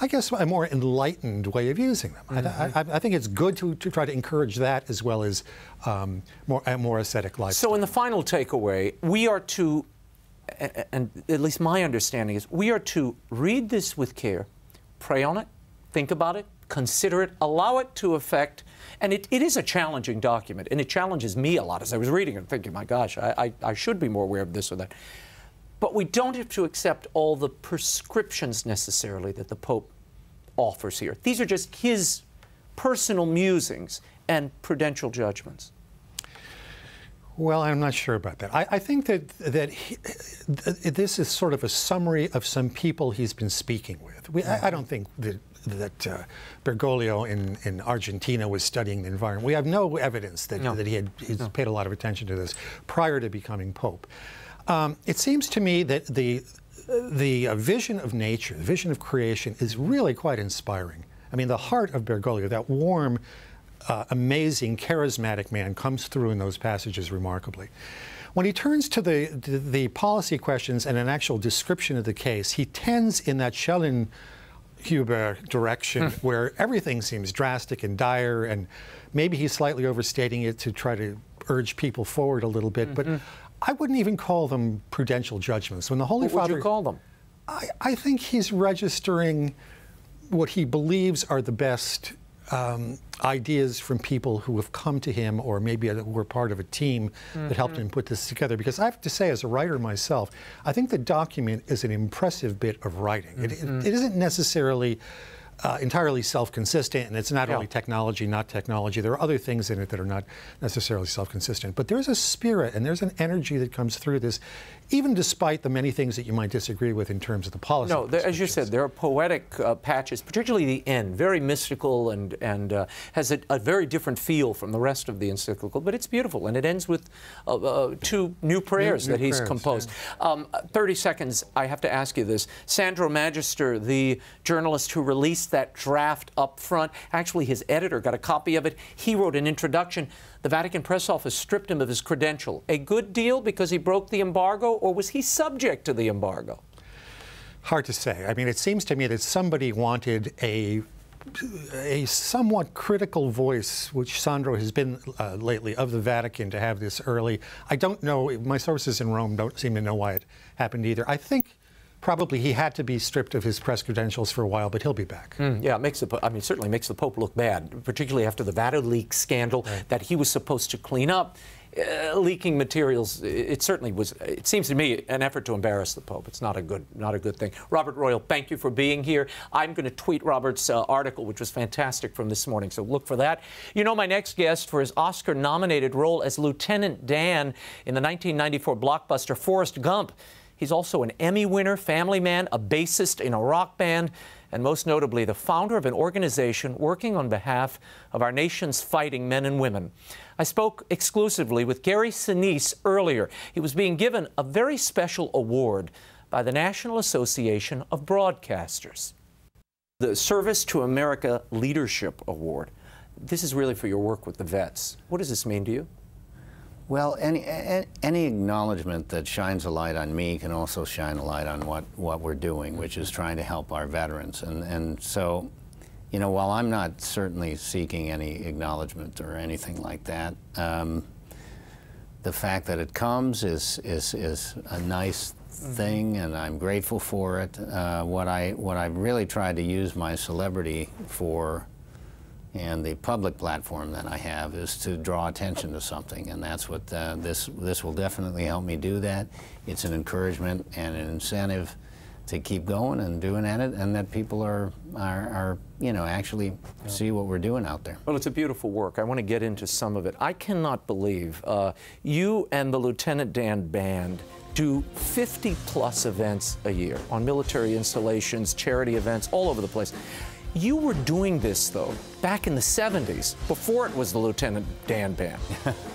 enlightened way of using them. I think it's good to try to encourage that as well as a more ascetic lifestyle. So in the final takeaway, we are to, and at least my understanding is, we are to read this with care, pray on it, think about it, consider it, allow it to affect, and it is a challenging document, and it challenges me a lot as I was reading it, thinking, my gosh, I should be more aware of this or that. But we don't have to accept all the prescriptions necessarily that the Pope offers here. These are just his personal musings and prudential judgments. Well, I'm not sure about that. I think that this is sort of a summary of some people he's been speaking with. I don't think that Bergoglio in Argentina was studying the environment. We have no evidence that he's paid a lot of attention to this prior to becoming Pope. It seems to me that the vision of nature, the vision of creation, is really quite inspiring. I mean, the heart of Bergoglio, that warm, amazing, charismatic man, comes through in those passages remarkably. When he turns to the policy questions and an actual description of the case, he tends in that Schellenhuber direction where everything seems drastic and dire, and maybe he's slightly overstating it to try to urge people forward a little bit, but I wouldn't even call them prudential judgments. When the Holy Father, what would you call them? I think he's registering what he believes are the best ideas from people who have come to him or maybe were part of a team that helped him put this together. Because I have to say, as a writer myself, I think the document is an impressive bit of writing. It isn't necessarily entirely self-consistent, and it's not only technology, not technology. There are other things in it that are not necessarily self-consistent. But there's a spirit and there's an energy that comes through this, even despite the many things that you might disagree with in terms of the policy. No, as you said, there are poetic patches, particularly the end, very mystical and has a very different feel from the rest of the encyclical. But it's beautiful, and it ends with 2 new prayers that he's composed. Yeah. 30 seconds, I have to ask you this. Sandro Magister, the journalist who released that draft up front, actually his editor got a copy of it. He wrote an introduction. The Vatican press office stripped him of his credential. A good deal because he broke the embargo, or was he subject to the embargo? Hard to say. I mean, it seems to me that somebody wanted a somewhat critical voice, which Sandro has been lately, of the Vatican, to have this early. I don't know. My sources in Rome don't seem to know why it happened either. I think probably he had to be stripped of his press credentials for a while, but he'll be back. Yeah, it makes certainly makes the Pope look bad, particularly after the Vatileaks scandal that he was supposed to clean up. Leaking materials, it certainly was, it seems to me, an effort to embarrass the Pope. It's not a good thing. Robert Royal, thank you for being here. I'm going to tweet Robert's article, which was fantastic, from this morning, so look for that. You know my next guest for his Oscar-nominated role as Lieutenant Dan in the 1994 blockbuster Forrest Gump. He's also an Emmy winner, family man, a bassist in a rock band, and most notably, the founder of an organization working on behalf of our nation's fighting men and women. I spoke exclusively with Gary Sinise earlier. He was being given a very special award by the National Association of Broadcasters. The Service to America Leadership Award. This is really for your work with the vets. What does this mean to you? Well, any acknowledgement that shines a light on me can also shine a light on what we're doing, which is trying to help our veterans. And so, you know, while I'm not certainly seeking any acknowledgement or anything like that, the fact that it comes is a nice thing, and I'm grateful for it. What I really tried to use my celebrity for, and the public platform that I have, is to draw attention to something, and that's what this will definitely help me do that. It's an encouragement and an incentive to keep going and doing at it, and that people are you know, actually see what we're doing out there. Well, it's a beautiful work. I want to get into some of it. I cannot believe you and the Lieutenant Dan Band do 50+ events a year on military installations, charity events, all over the place. You were doing this, though, back in the 70s, before it was the Lieutenant Dan Band.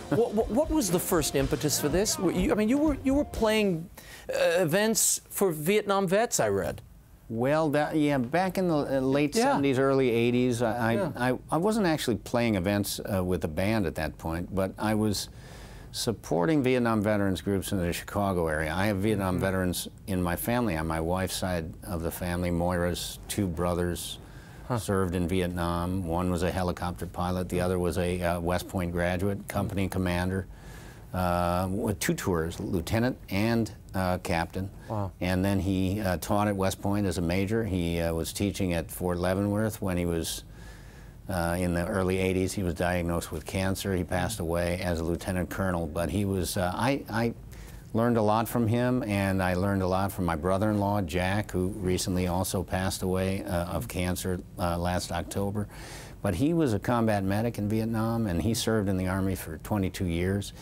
What was the first impetus for this? You were playing events for Vietnam vets, I read. Well, back in the late 70s, early 80s, I wasn't actually playing events with the band at that point, but I was supporting Vietnam veterans groups in the Chicago area. I have Vietnam veterans in my family. On my wife's side of the family, Moira's 2 brothers served in Vietnam. One was a helicopter pilot. The other was a West Point graduate, company commander, with 2 tours, lieutenant and captain. Wow. And then he taught at West Point as a major. He was teaching at Fort Leavenworth when he was in the early 80s. He was diagnosed with cancer. He passed away as a lieutenant colonel, but he was, I learned a lot from him, and I learned a lot from my brother-in-law, Jack, who recently also passed away of cancer last October. But he was a combat medic in Vietnam, and he served in the Army for 22 years.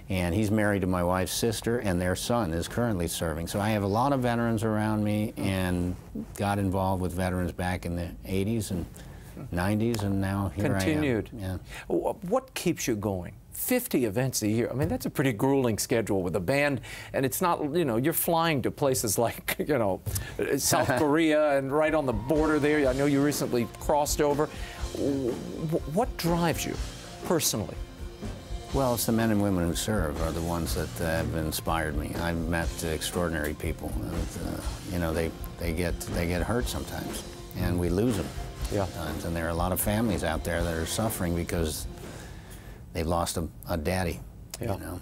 And he's married to my wife's sister, and their son is currently serving. So I have a lot of veterans around me, and got involved with veterans back in the 80s and 90s, and now here Continued. I am. Yeah. What keeps you going? 50 events a year. I mean, that's a pretty grueling schedule with a band, and it's not, you know, you're flying to places like, you know, South Korea and right on the border there. I know you recently crossed over. What drives you personally? Well, it's the men and women who serve are the ones that have inspired me. I've met extraordinary people, and you know, they get hurt sometimes, and we lose them sometimes. And there are a lot of families out there that are suffering because they've lost a daddy, you know,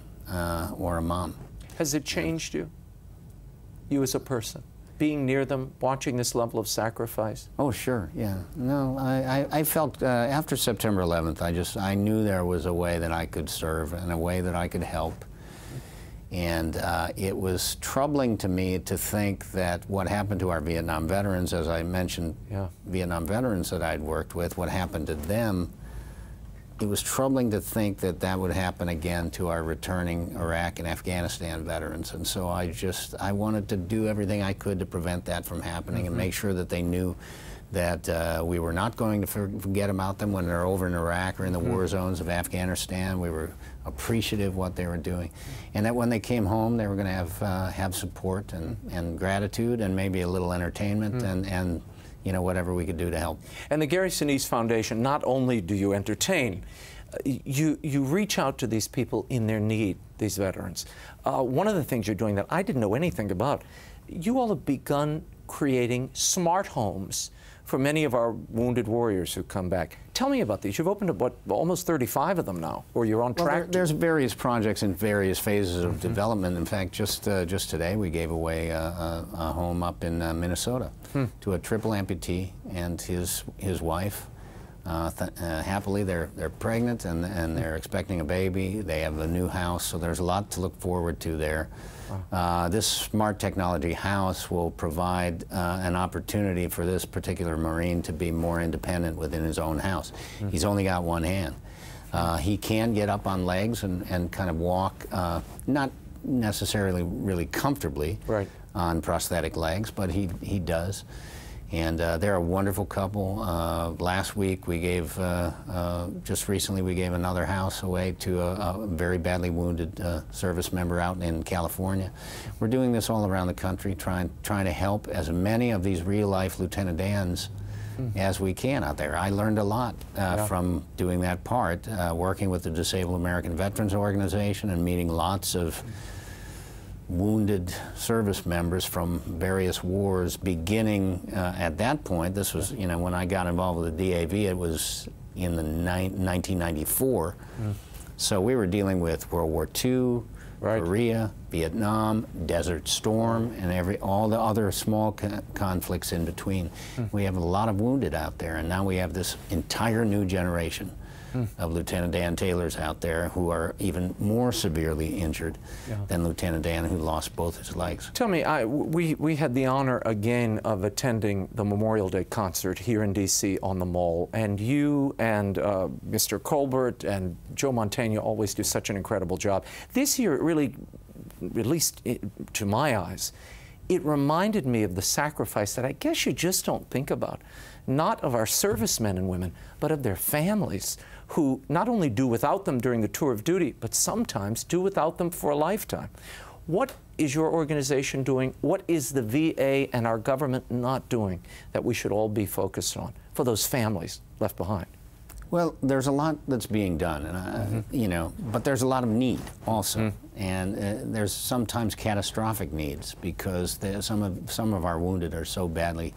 or a mom. Has it changed you as a person? being near them, watching this level of sacrifice? Oh, sure, yeah. No, I felt after September 11th, I knew there was a way that I could serve and a way that I could help. And it was troubling to me to think that what happened to our Vietnam veterans, as I mentioned, Vietnam veterans that I'd worked with, what happened to them, it was troubling to think that that would happen again to our returning Iraq and Afghanistan veterans. And so I wanted to do everything I could to prevent that from happening and make sure that they knew that we were not going to forget about them when they're over in Iraq or in the war zones of Afghanistan. We were appreciative of what they were doing. And that when they came home, they were going to have support and gratitude and maybe a little entertainment and you know, whatever we could do to help. And the Gary Sinise Foundation, not only do you entertain, you reach out to these people in their need, these veterans. One of the things you're doing that I didn't know anything about, you all have begun creating smart homes for many of our wounded warriors who come back. Tell me about these. You've opened up, what, almost 35 of them now, or you're on track? There's various projects in various phases of development. In fact, just today we gave away a home up in Minnesota to a triple amputee and his wife. Happily, they're pregnant and they're expecting a baby. They have a new house, so there's a lot to look forward to there. This smart technology house will provide an opportunity for this particular Marine to be more independent within his own house. He's only got one hand. He can get up on legs and kind of walk, not necessarily really comfortably on prosthetic legs, but he does. And they're a wonderful couple. Last week we gave, just recently we gave another house away to a very badly wounded service member out in California. We're doing this all around the country, trying to help as many of these real-life Lieutenant Dans as we can out there. I learned a lot from doing that part, working with the Disabled American Veterans Organization and meeting lots of wounded service members from various wars beginning at that point. This was, you know, when I got involved with the DAV, it was in the 1994. So we were dealing with World War II, Korea, Vietnam, Desert Storm, and all the other small conflicts in between. We have a lot of wounded out there, and now we have this entire new generation of Lieutenant Dan Taylors out there who are even more severely injured than Lieutenant Dan, who lost both his legs. Tell me, we had the honor again of attending the Memorial Day concert here in D.C. on the Mall, and you and Mr. Colbert and Joe Montaigne always do such an incredible job. This year, really, at least to my eyes, it reminded me of the sacrifice that I guess you just don't think about, not of our servicemen and women, but of their families, who not only do without them during the tour of duty, but sometimes do without them for a lifetime. What is your organization doing? What is the VA and our government not doing that we should all be focused on for those families left behind? Well, there's a lot that's being done, and you know, but there's a lot of need also, and there's sometimes catastrophic needs because some of our wounded are so badly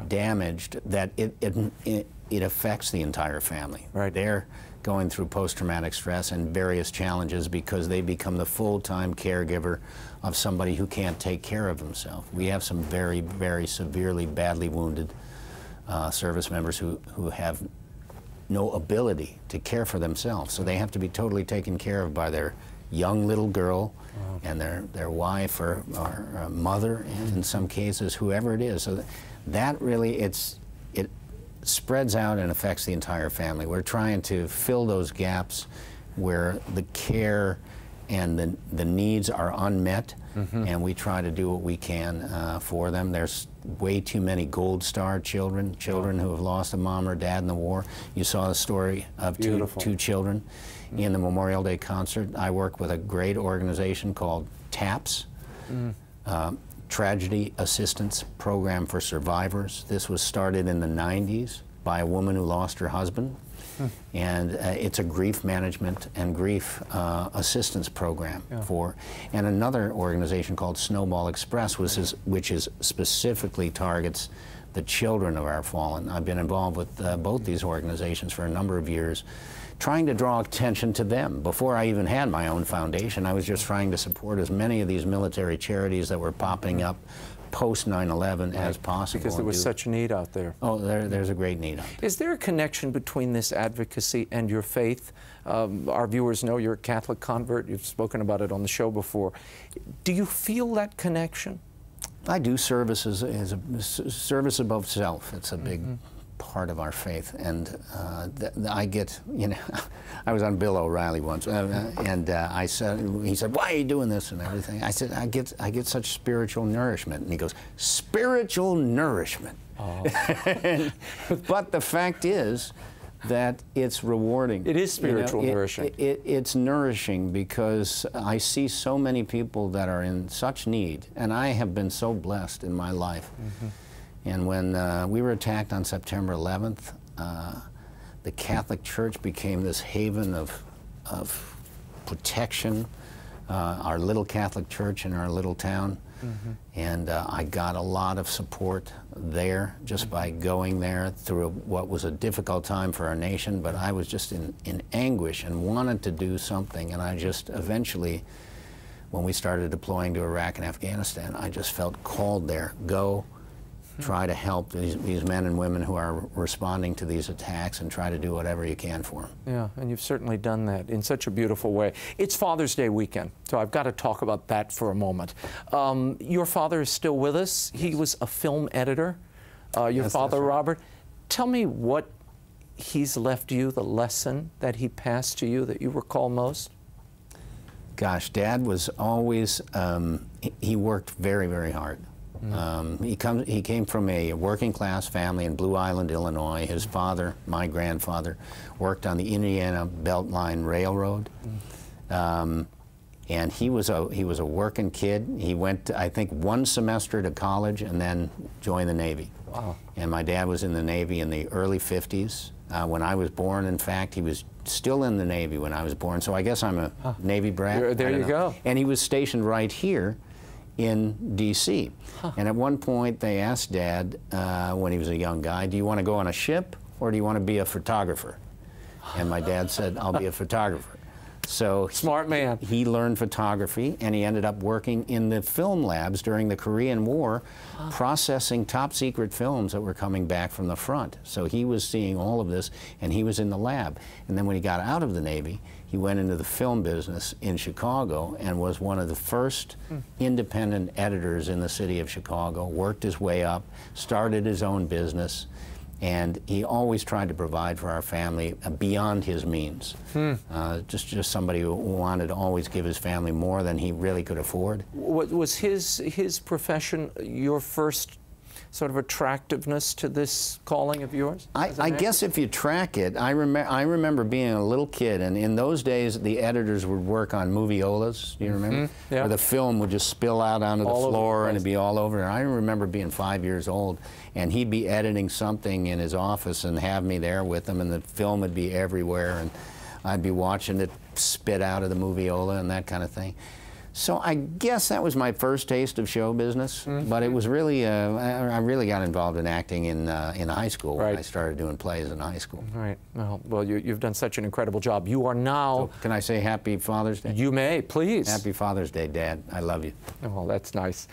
damaged that it affects the entire family. They're going through post-traumatic stress and various challenges because they become the full-time caregiver of somebody who can't take care of himself. We have some very, very severely, badly wounded service members who have no ability to care for themselves, so they have to be totally taken care of by their young little girl and their wife or mother, and in some cases, whoever it is. So that really, it spreads out and affects the entire family. We're trying to fill those gaps where the care and the needs are unmet, and we try to do what we can for them. There's way too many Gold Star children who have lost a mom or dad in the war. You saw the story of two children in the Memorial Day concert. I work with a great organization called TAPS, Tragedy Assistance Program for Survivors. This was started in the 90s by a woman who lost her husband. And it's a grief management and grief assistance program and another organization called Snowball Express, which is specifically targets the children of our fallen. I've been involved with both these organizations for a number of years, trying to draw attention to them. Before I even had my own foundation, I was just trying to support as many of these military charities that were popping up post 9/11 as possible. Because there was such need out there. Oh, there's a great need out there. Is there a connection between this advocacy and your faith? Our viewers know you're a Catholic convert. You've spoken about it on the show before. Do you feel that connection? I do. Service is a service above self. It's a big part of our faith, and I get, you know, I was on Bill O'Reilly once, and he said, "Why are you doing this?" and everything. I said, I get such spiritual nourishment, and he goes, "Spiritual nourishment." Oh. But the fact is that it's rewarding. It is spiritual nourishing. It's nourishing because I see so many people that are in such need, and I have been so blessed in my life. And when we were attacked on September 11th, the Catholic Church became this haven of protection, our little Catholic church in our little town. And I got a lot of support there just by going there through what was a difficult time for our nation, but I was just in anguish and wanted to do something, and I just eventually, when we started deploying to Iraq and Afghanistan, I just felt called there. Go, try to help these men and women who are responding to these attacks, and try to do whatever you can for them. Yeah, and you've certainly done that in such a beautiful way. It's Father's Day weekend, so I've got to talk about that for a moment. Your father is still with us. He was a film editor, your father, Robert. Tell me what he's left you, the lesson that he passed to you that you recall most. Gosh, Dad was always, he worked very, very hard. He came from a working class family in Blue Island, Illinois. His father, my grandfather, worked on the Indiana Beltline Railroad. And he was a working kid. He went, I think, 1 semester to college and then joined the Navy. Wow. And my dad was in the Navy in the early 50s. When I was born, in fact, he was still in the Navy when I was born. So I guess I'm a Navy brat. There you go. And he was stationed right here in D.C. And at one point they asked Dad, when he was a young guy, "Do you want to go on a ship or do you want to be a photographer?" And my dad said, "I'll be a photographer." So smart man. He learned photography, and he ended up working in the film labs during the Korean War, processing top secret films that were coming back from the front. So he was seeing all of this, and he was in the lab. And then when he got out of the Navy, he went into the film business in Chicago and was one of the first independent editors in the city of Chicago, worked his way up, started his own business, and he always tried to provide for our family beyond his means. Just somebody who wanted to always give his family more than he really could afford. Was his profession your first sort of attractiveness to this calling of yours? I guess if you track it, I remember being a little kid, and in those days the editors would work on moviolas. Do you remember? Yeah. Where the film would just spill out onto the floor and it'd be all over. And I remember being 5 years old, and he'd be editing something in his office and have me there with him, and the film would be everywhere, and I'd be watching it spit out of the moviola and that kind of thing. So I guess that was my first taste of show business, but it was really, I really got involved in acting in high school. When I started doing plays in high school. Right. Well, you've done such an incredible job. You are now... So can I say Happy Father's Day? You may, please. Happy Father's Day, Dad. I love you. Oh, that's nice.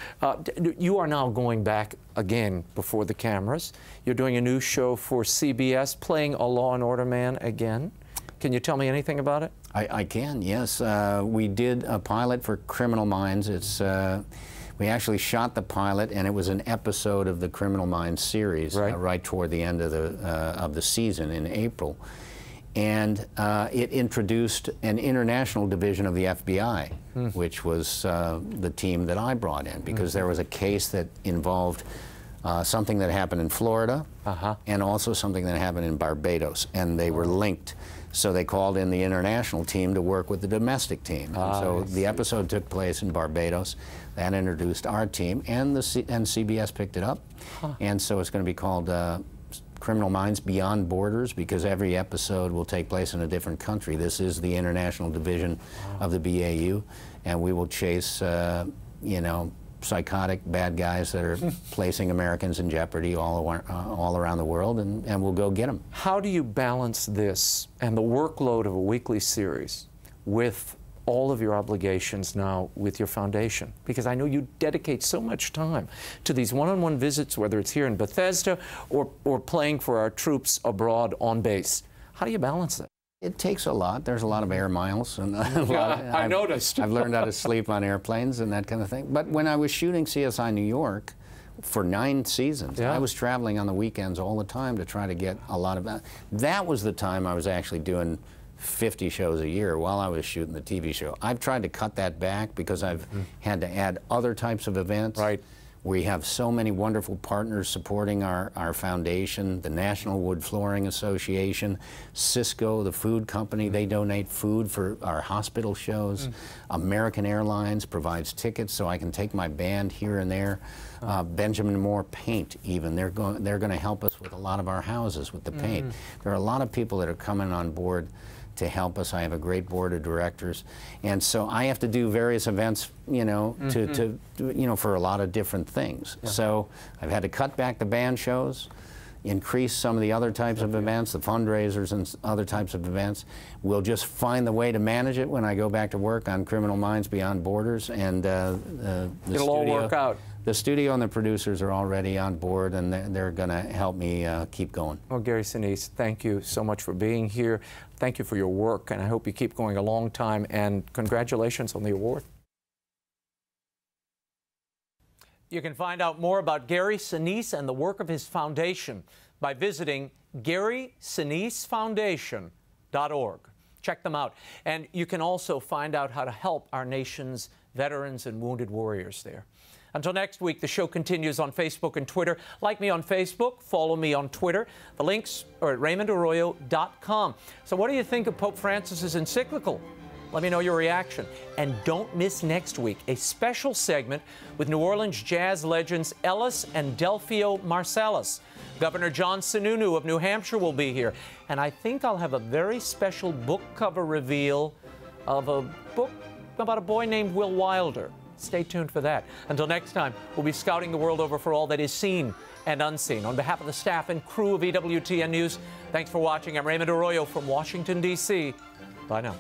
You are now going back again before the cameras. You're doing a new show for CBS, playing a Law and Order man again. Can you tell me anything about it? I can, yes. We did a pilot for Criminal Minds. We actually shot the pilot, and it was an episode of the Criminal Minds series right toward the end of the season in April. And it introduced an international division of the FBI, which was the team that I brought in, because there was a case that involved something that happened in Florida and also something that happened in Barbados, and they were linked. So they called in the international team to work with the domestic team. So the episode took place in Barbados. That introduced our team, and CBS picked it up. And so it's going to be called Criminal Minds Beyond Borders, because every episode will take place in a different country. This is the international division of the BAU, and we will chase, you know, psychotic bad guys that are placing Americans in jeopardy all around the world, and we'll go get them. How do you balance this and the workload of a weekly series with all of your obligations now with your foundation? Because I know you dedicate so much time to these one-on-one visits, whether it's here in Bethesda or playing for our troops abroad on base. How do you balance that? It takes a lot. There's a lot of air miles. And I noticed. I've learned how to sleep on airplanes and that kind of thing. But when I was shooting CSI New York for 9 seasons, I was traveling on the weekends all the time to try to get a lot of that. That was the time I was actually doing 50 shows a year while I was shooting the TV show. I've tried to cut that back because I've had to add other types of events. Right. We have so many wonderful partners supporting our foundation, the National Wood Flooring Association, Cisco, the food company, they donate food for our hospital shows. American Airlines provides tickets so I can take my band here and there. Benjamin Moore Paint, even, they're going to help us with a lot of our houses with the paint. There are a lot of people that are coming on board to help us. I have a great board of directors, and so I have to do various events, you know, for a lot of different things. So I've had to cut back the band shows, increase some of the other types of events, the fundraisers and other types of events. We'll just find the way to manage it when I go back to work on Criminal Minds Beyond Borders, and it'll all work out. The studio and the producers are already on board, and they're going to help me keep going. Well, Gary Sinise, thank you so much for being here. Thank you for your work, and I hope you keep going a long time, and congratulations on the award. You can find out more about Gary Sinise and the work of his foundation by visiting GarySiniseFoundation.org. Check them out. And you can also find out how to help our nation's veterans and wounded warriors there. Until next week, the show continues on Facebook and Twitter. Like me on Facebook, follow me on Twitter. The links are at RaymondArroyo.com. So what do you think of Pope Francis's encyclical? Let me know your reaction. And don't miss next week, a special segment with New Orleans jazz legends Ellis and Delfio Marsalis. Governor John Sununu of New Hampshire will be here. And I think I'll have a very special book cover reveal of a book about a boy named Will Wilder. Stay tuned for that. Until next time, we'll be scouting the world over for all that is seen and unseen. On behalf of the staff and crew of EWTN News, thanks for watching. I'm Raymond Arroyo from Washington, D.C. Bye now.